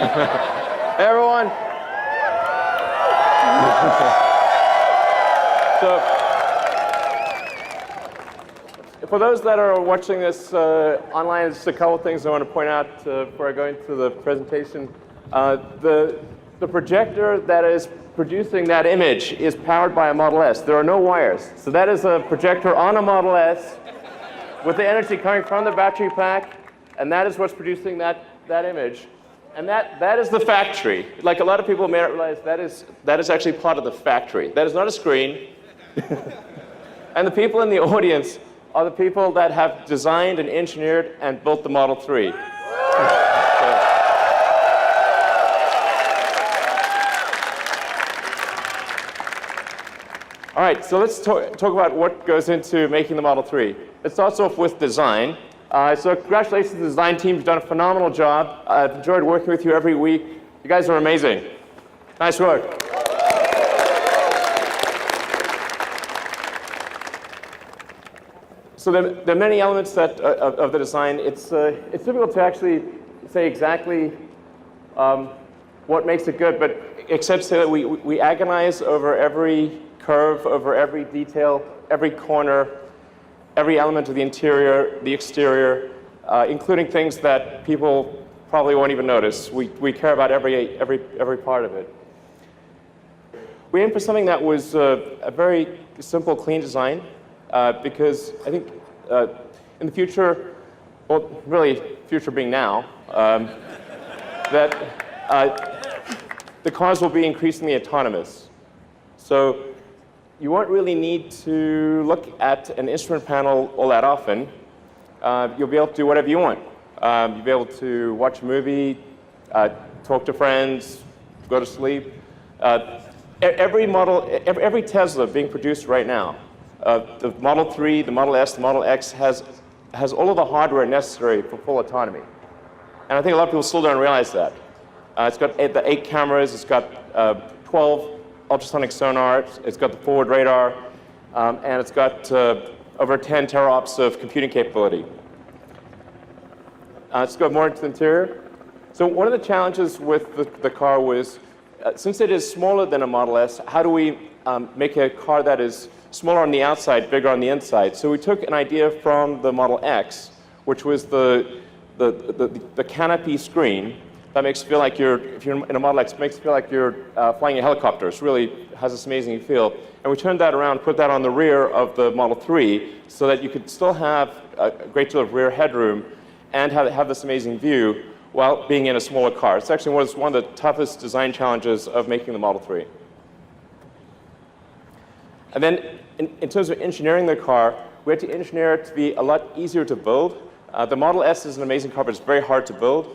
Hey, everyone. So, for those that are watching this online, just a couple of things I want to point out before I go into the presentation. The projector that is producing that image is powered by a Model S. There are no wires. So that is a projector on a Model S with the energy coming from the battery pack, and that is what's producing that image. And that is the factory. Like a lot of people may not realize, that is actually part of the factory. That is not a screen. And the people in the audience are the people that have designed and engineered and built the Model 3. All right, so let's talk about what goes into making the Model 3. It starts off with design. So congratulations to the design team. You've done a phenomenal job. I've enjoyed working with you every week. You guys are amazing. Nice work. So there are many elements of the design. It's difficult to actually say exactly what makes it good, but except to say that we agonize over every curve, over every detail, every corner, every element of the interior, the exterior, including things that people probably won't even notice. We care about every part of it. We aimed for something that was a very simple, clean design, because I think in the future, well, really, future being now, that the cars will be increasingly autonomous. So you won't really need to look at an instrument panel all that often. You'll be able to do whatever you want. You'll be able to watch a movie, talk to friends, go to sleep. Every Tesla being produced right now, the Model 3, the Model S, the Model X has all of the hardware necessary for full autonomy. And I think a lot of people still don't realize that. It's got the 8 cameras, it's got 12 ultrasonic sonar, it's got the forward radar, and it's got over 10 teraops of computing capability. Let's go more into the interior. So one of the challenges with the car was, since it is smaller than a Model S, how do we make a car that is smaller on the outside, bigger on the inside? So we took an idea from the Model X, which was the canopy screen. That makes you feel like if you're in a Model X, it makes you feel like you're flying a helicopter. It really has this amazing feel. And we turned that around, put that on the rear of the Model 3 so that you could still have a great deal of rear headroom and have this amazing view while being in a smaller car. It's actually one of the toughest design challenges of making the Model 3. And then in terms of engineering the car, we had to engineer it to be a lot easier to build. The Model S is an amazing car, but it's very hard to build.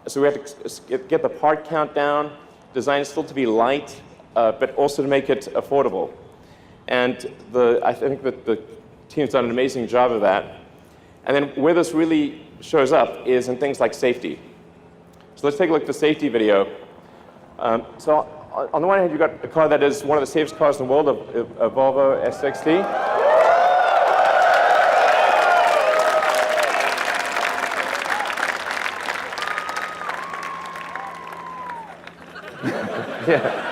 So we had to get the part count down, design it still to be light, but also to make it affordable. And I think that the team's done an amazing job of that. And then where this really shows up is in things like safety. So let's take a look at the safety video. So on the one hand, you've got a car that is one of the safest cars in the world, a Volvo S60. Yeah.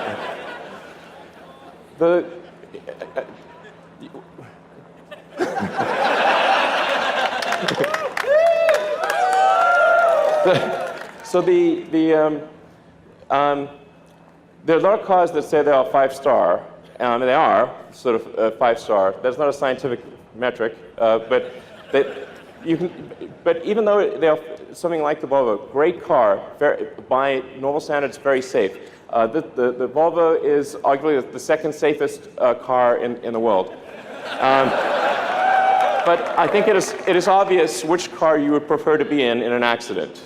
So there are a lot of cars that say they are 5-star, and they are sort of 5-star. That's not a scientific metric, but even though they are something like the Volvo, great car, by normal standards, very safe. The Volvo is arguably the second safest car in the world. But I think it is obvious which car you would prefer to be in an accident.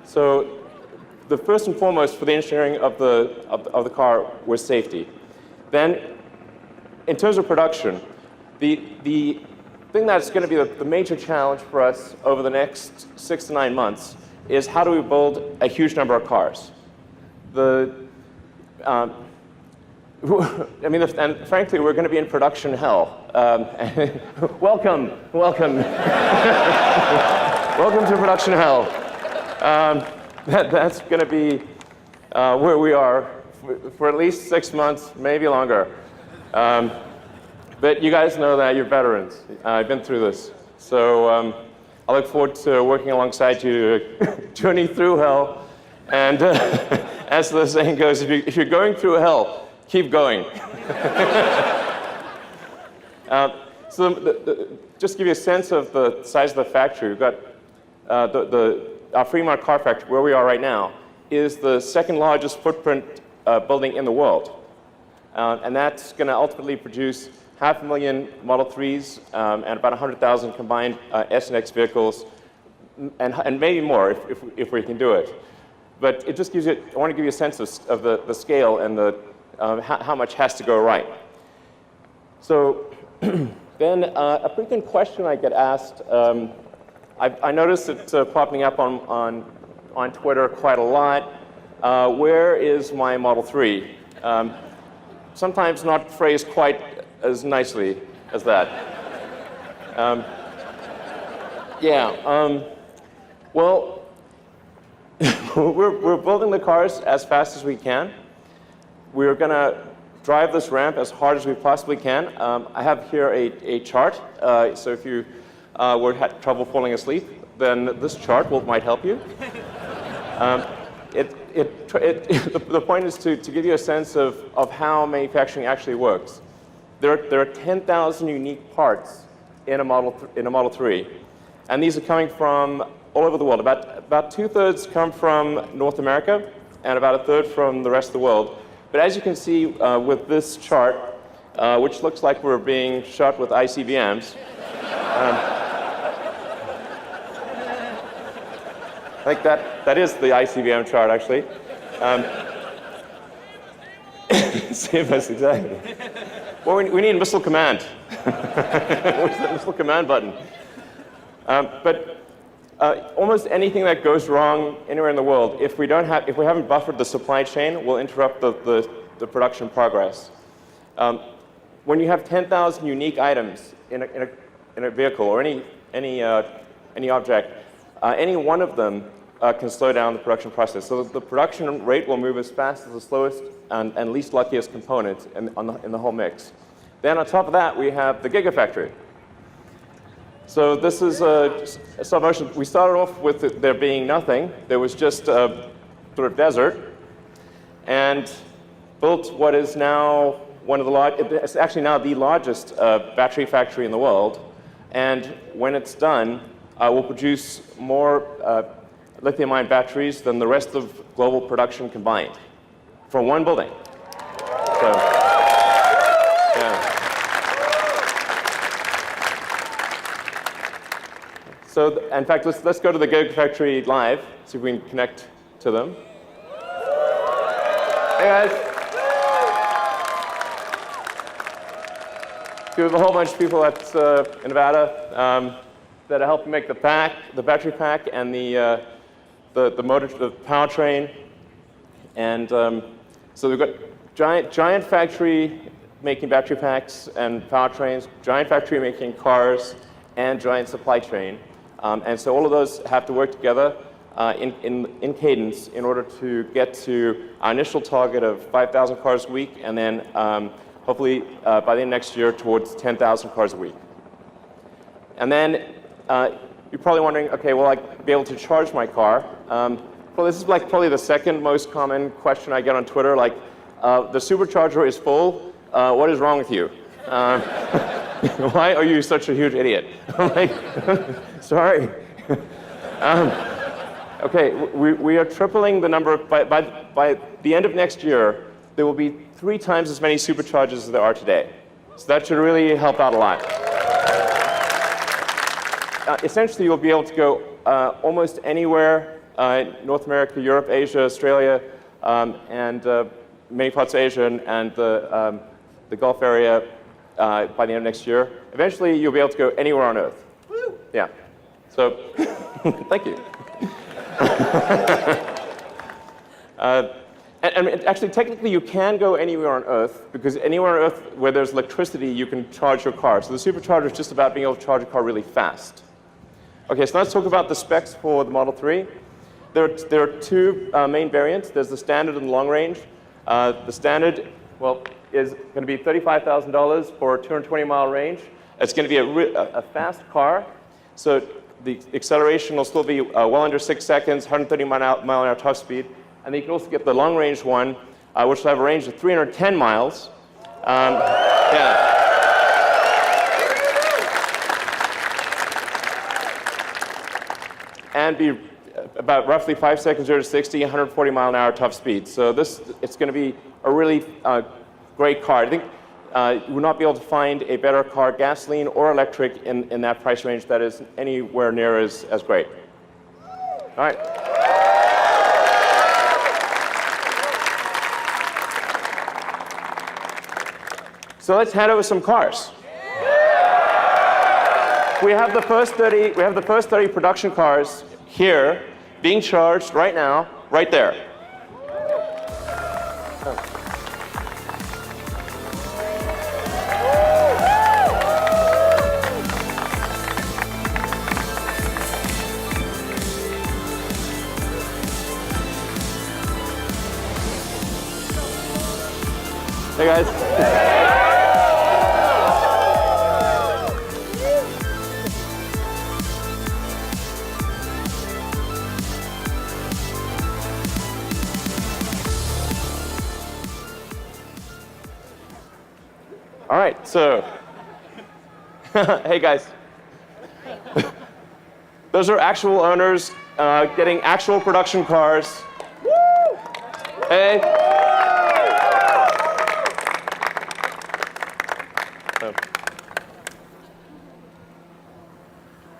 So the first and foremost for the engineering of the car was safety. Then, in terms of production, the thing that's going to be the major challenge for us over the next 6 to 9 months is how do we build a huge number of cars. And frankly, we're going to be in production hell. Welcome, welcome. Welcome to production hell. that's going to be where we are for at least 6 months, maybe longer. But you guys know that you're veterans. I've been through this. So I look forward to working alongside you to journey through hell. And as the saying goes, if you're going through hell, keep going. Just to give you a sense of the size of the factory, we've got our Fremont car factory, where we are right now, is the second largest footprint building in the world. And that's going to ultimately produce 500,000 Model 3s and about 100,000 combined S and X vehicles, and maybe more if we can do it. But it just gives you, I want to give you a sense of the scale and how much has to go right. So then a frequent question I get asked, I noticed it popping up on Twitter quite a lot. Where is my Model 3? Sometimes not phrased quite as nicely as that. Well, we're building the cars as fast as we can. We're going to drive this ramp as hard as we possibly can. I have here a chart, so if you had trouble falling asleep, then this chart might help you. The point is to give you a sense of how manufacturing actually works. There are 10,000 unique parts in a Model 3, and these are coming from all over the world. About 2/3 come from North America, and about 1/3 from the rest of the world. But as you can see with this chart, which looks like we're being shot with ICBMs, I think that is the ICBM chart, actually. Save us, exactly. Well, we need missile command. Where's the missile command button? But almost anything that goes wrong anywhere in the world, if we haven't buffered the supply chain, will interrupt the production progress. When you have 10,000 unique items in a vehicle or any object, any one of them can slow down the production process. So the production rate will move as fast as the slowest and least luckiest component in the whole mix. Then on top of that, we have the Gigafactory. So this is a stop motion. We started off with there being nothing. There was just a sort of desert, and built what is now it's actually now the largest battery factory in the world. And when it's done, will produce more lithium-ion batteries than the rest of global production combined from one building. So, yeah. So, in fact, let's go to the Gigafactory live, see if we can connect to them. Hey guys. We have a whole bunch of people in Nevada that are helping make the battery pack, and the motor, the powertrain, and so we've got giant factory making battery packs and powertrains, giant factory making cars, and giant supply chain, and so all of those have to work together in cadence in order to get to our initial target of 5,000 cars a week, and then hopefully by the end of next year towards 10,000 cars a week. And then you're probably wondering, okay, will I be able to charge my car? Well, this is like probably the second most common question I get on Twitter, like, the supercharger is full, what is wrong with you? Why are you such a huge idiot? I'm like, sorry. Okay, we are tripling the number, by the end of next year, there will be 3 times as many superchargers as there are today. So that should really help out a lot. Essentially, you'll be able to go almost anywhere, North America, Europe, Asia, Australia, and many parts of Asia and the Gulf area by the end of next year. Eventually, you'll be able to go anywhere on Earth. Woo! Yeah. So, thank you. And actually, technically, you can go anywhere on Earth, because anywhere on Earth where there's electricity, you can charge your car. So the supercharger is just about being able to charge a car really fast. Okay, so let's talk about the specs for the Model 3. there are two main variants. There's the standard and the long range. The standard, well, is going to be $35,000 for a 220-mile range. It's going to be a fast car. So the acceleration will still be well under 6 seconds, 130 mile an hour top speed. And then you can also get the long range one, which will have a range of 310 miles. Yeah. And be about roughly 5 seconds 0 to 60, 140 mile an hour top speed. So it's going to be a really great car. I think you will not be able to find a better car, gasoline or electric, in that price range that is anywhere near as great. All right. So let's hand over some cars. We have the first 30. We have the first 30 production cars here, being charged right now, right there. Hey guys. All right, so, hey guys. Those are actual owners getting actual production cars. Woo! Hey.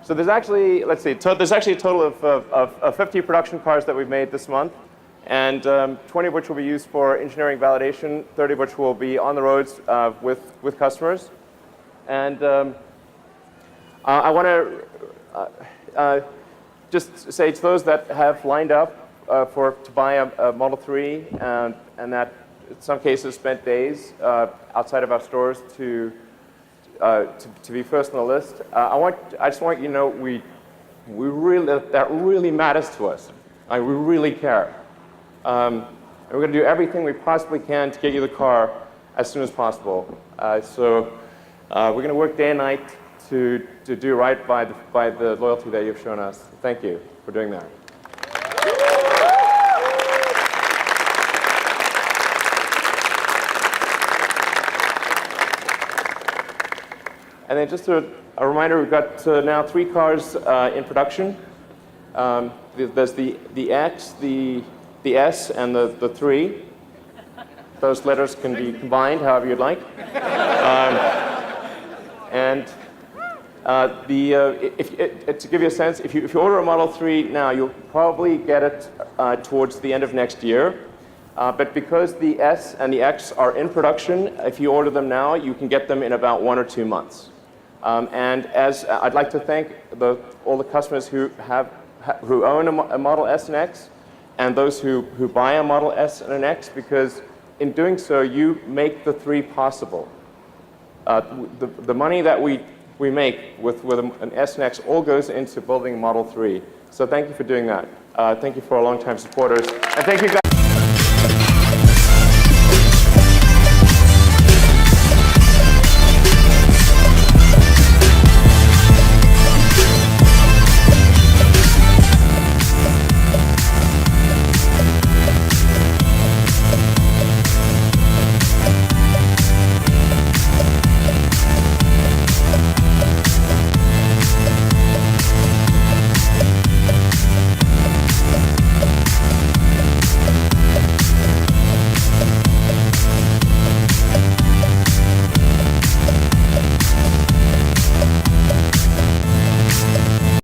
So there's actually, let's see, there's actually a total of 50 production cars that we've made this month. And 20 of which will be used for engineering validation, 30 of which will be on the roads with customers. And I want to just say to those that have lined up to buy a Model 3 and that in some cases spent days outside of our stores to be first on the list, I just want you to know that really matters to us. We really care. And we're going to do everything we possibly can to get you the car as soon as possible. So we're going to work day and night to do right by the loyalty that you've shown us. Thank you for doing that. And then just a reminder, we've got now 3 cars in production. There's the X, the S, and the 3. Those letters can be combined however you'd like. To give you a sense, if you order a Model 3 now, you'll probably get it towards the end of next year. But because the S and the X are in production, if you order them now, you can get them in about 1 or 2 months. And as I'd like to thank all the customers who own a Model S and X, and those who buy a Model S and an X, because in doing so, you make the 3 possible. The money that we make with an S and X all goes into building Model 3. So thank you for doing that. Thank you for our longtime supporters. And thank you guys.